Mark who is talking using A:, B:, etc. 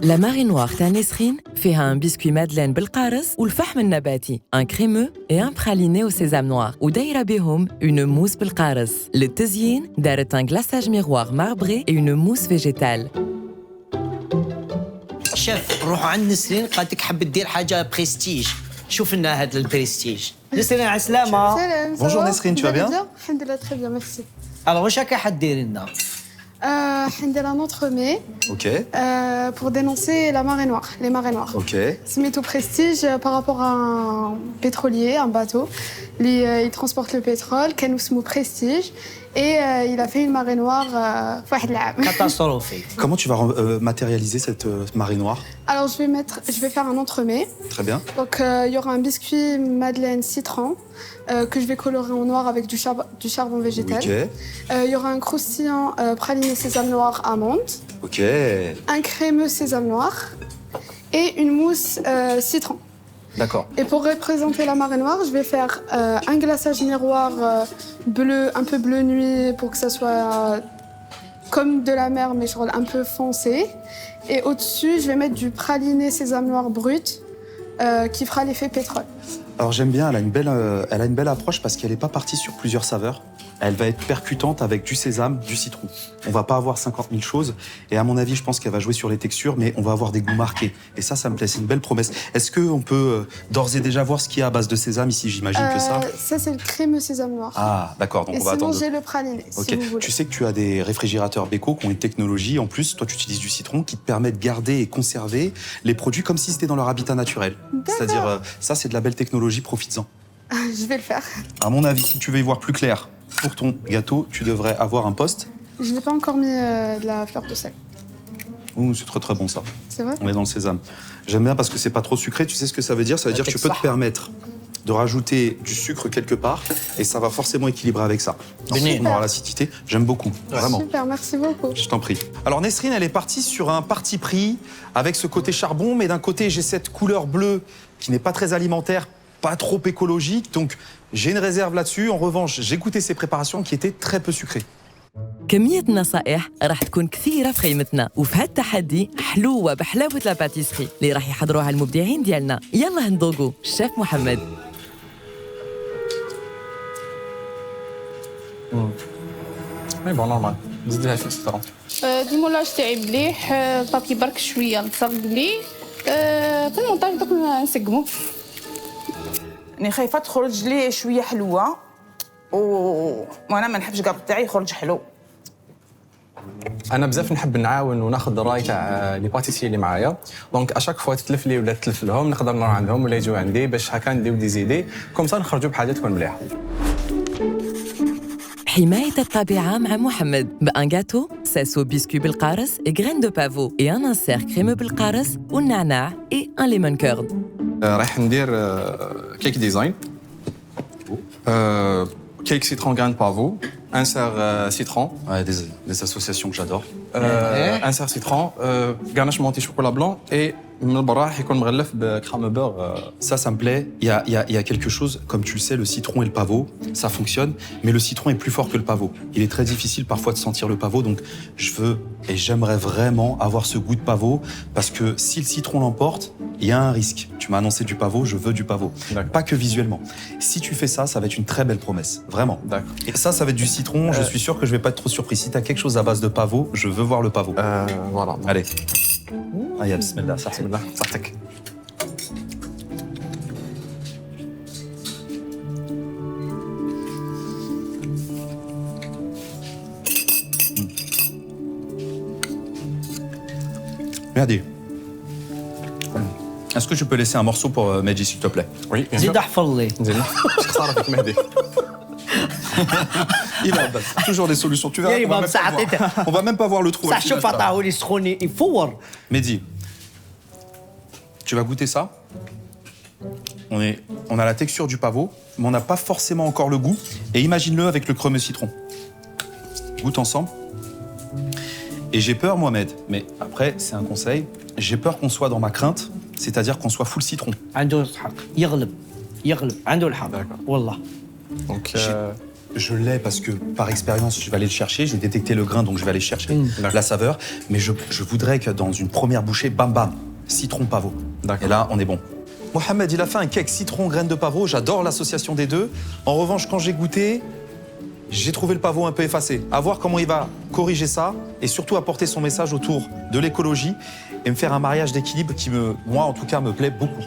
A: La marée noire تاع نسرين فيها un biscuit madeleine بالقارص والفحم النباتي, un crémeux et un praliné au sésame noir ودايرة بهم une mousse بالقارص. للتزيين دارت un glaçage miroir marbré et une mousse végétale.
B: شيف روحوا عند نسرين قالت لك حب تدير حاجة بريستيج. شوف لنا هذا البريستيج. نسرين على السلامة.
C: Salam,
D: Bonjour Nesrine, tu vas bien?
C: Alhamdulillah, très bien, merci.
B: Alors واش راكي حديري لنا؟
C: Alhamdulillah, un entremets
D: Ok,
C: pour dénoncer la marée noire, les marées noires.
D: ok.
C: C'est métaux prestige par rapport à un pétrolier, un bateau. Il transporte le pétrole, Canousmo Prestige, et il a fait une marée noire.
B: كاتاستروفي.
D: Comment tu vas matérialiser cette marée noire?
C: Alors je vais faire un entremets.
D: Très bien.
C: Donc il y aura un biscuit madeleine citron que je vais colorer en noir avec du charbon végétal.
D: Ok,
C: Il y aura un croustillant praliné sésame noir amande,
D: ok.
C: un crémeux sésame noir et une mousse citron.
D: D'accord.
C: Et pour représenter la marée noire, je vais faire un glaçage miroir bleu, un peu bleu nuit pour que ça soit comme de la mer mais genre un peu foncé. Et au-dessus, je vais mettre du praliné sésame noir brut qui fera l'effet pétrole.
D: Alors j'aime bien, elle a une belle approche parce qu'elle n'est pas partie sur plusieurs saveurs. Elle va être percutante avec du sésame, du citron. On va pas avoir 50 000 choses. Et à mon avis, je pense qu'elle va jouer sur les textures, mais on va avoir des goûts marqués. Et ça me plaît, c'est une belle promesse. Est-ce qu'on peut d'ores et déjà voir ce qu'il y a à base de sésame ici? J'imagine que ça.
C: Ça, c'est le crémeux sésame noir.
D: Ah, d'accord, donc
C: Et
D: on va
C: sinon,
D: attendre.
C: j'ai le praliné,
D: Ok,
C: si vous voulez.
D: tu sais que tu as des réfrigérateurs Beko qui ont une technologie. En plus, toi, tu utilises du citron qui te permet de garder et conserver les produits comme si c'était dans leur habitat naturel. C'est-à-dire, ça, c'est de la belle technologie, profites-en.
C: Je vais le faire.
D: À mon avis, si tu veux y voir plus clair pour ton gâteau, tu devrais avoir un poste.
C: Je n'ai pas encore mis de la fleur de sel.
D: Ouh, c'est très très bon ça.
C: C'est vrai?
D: On est dans le sésame. J'aime bien parce que c'est pas trop sucré. Tu sais ce que ça veut dire? Ça veut dire que tu peux te permettre de rajouter du sucre quelque part et ça va forcément équilibrer avec ça. Ensuite, on aura l'acidité. J'aime beaucoup, vraiment.
C: Super, merci beaucoup.
D: Je t'en prie. Alors Nesrine, elle est partie sur un parti pris avec ce côté charbon, mais d'un côté, j'ai cette couleur bleue qui n'est pas très alimentaire, pas trop écologique. Donc, j'ai une réserve là-dessus. En revanche, j'ai goûté ces préparations qui étaient très peu sucrées.
A: كمية نصائح راح تكون كثيرة في خيمتنا وفي هذا التحدي حلوة بحلاوة لاباتيسري اللي راح يحضروها المبدعين ديالنا. يلا هنذوقوا الشيف محمد.
E: مي بون نورمال نزيد لها في السيترون.
F: المونتاج تاعي مليح، البابي برك شويه نصغلي، في المونتاج دوك نسقمو.
G: راني خايفه تخرج لي شويه حلوه وانا ما نحبش الكاط تاعي يخرج حلو.
E: انا بزاف نحب نعاون وناخذ الراي تاع لي باتيسيي اللي معايا، دونك اشاك فوا تتلف لي ولا تتلف لهم نقدر نروح عندهم ولا يجوا عندي باش هكا نديو دي زيدي كوم سا نخرجوا بحاجه تكون مليحه.
A: حماية الطبيعة مع محمد بان غاتو ساسو بيسكوي بالقارص et graines de pavot et un insert crémeux بالقارص والنعناع et un lemon curd.
E: رايح ندير كيك ديزاين، كيك سيترون غران بافو، انسير سيترون،
D: Ouais, des associations que j'adore.
E: انسير سيترون، غاناش مونتي شوكولا بلون، اي من البرا راح يكون مغلف بكرام بور.
D: Ça me plaît. Il y a quelque chose, comme tu le sais, le citron et le pavot, ça fonctionne, mais le citron est plus fort que le pavot. Il est très difficile parfois de sentir le pavot, donc je veux et j'aimerais vraiment avoir ce goût de pavot, parce que si le citron l'emporte, il y a un risque. Tu m'as annoncé du pavot, je veux du pavot. Pas que visuellement. Si tu fais ça, ça va être une très belle promesse, vraiment.
E: D'accord.
D: Et ça va être du citron, je suis sûr que je vais pas être trop surpris. Si tu as quelque chose à base de pavot, je veux voir le pavot.
E: Voilà.
D: Allez. Allez, bismillah, ça.
E: بسم الله صحتك.
D: Regardez. Est-ce que je peux laisser un morceau pour Mehdi, s'il te plaît?
E: Oui, bien sûr.
B: زيد احفر لي.
E: زين شي خساره فيك مهدي.
D: Il va toujours des solutions. Tu verras. On va même pas voir le trou.
B: صح شوف عطاهولي لي سخون يفور.
D: Mehdi, tu vas goûter ça. On a la texture du pavot, mais on n'a pas forcément encore le goût. Et imagine-le avec le crémeux citron. Goûte ensemble. Et j'ai peur, Mohamed, mais après, c'est un conseil, j'ai peur qu'on soit dans ma crainte, c'est-à-dire qu'on soit full citron.
B: عنده الحق يغلب عنده الحق والله.
E: Donc
D: je l'ai parce que par expérience, je vais aller le chercher. J'ai détecté le grain, donc je vais aller chercher la saveur. Mais je voudrais que dans une première bouchée, bam bam, citron pavot. Et là, on est bon. Mohamed, il a fait un cake citron graines de pavot. J'adore l'association des deux. En revanche, quand j'ai goûté, j'ai trouvé le pavot un peu effacé. À voir comment il va corriger ça et surtout apporter son message autour de l'écologie et me faire un mariage d'équilibre qui moi en tout cas me plaît beaucoup.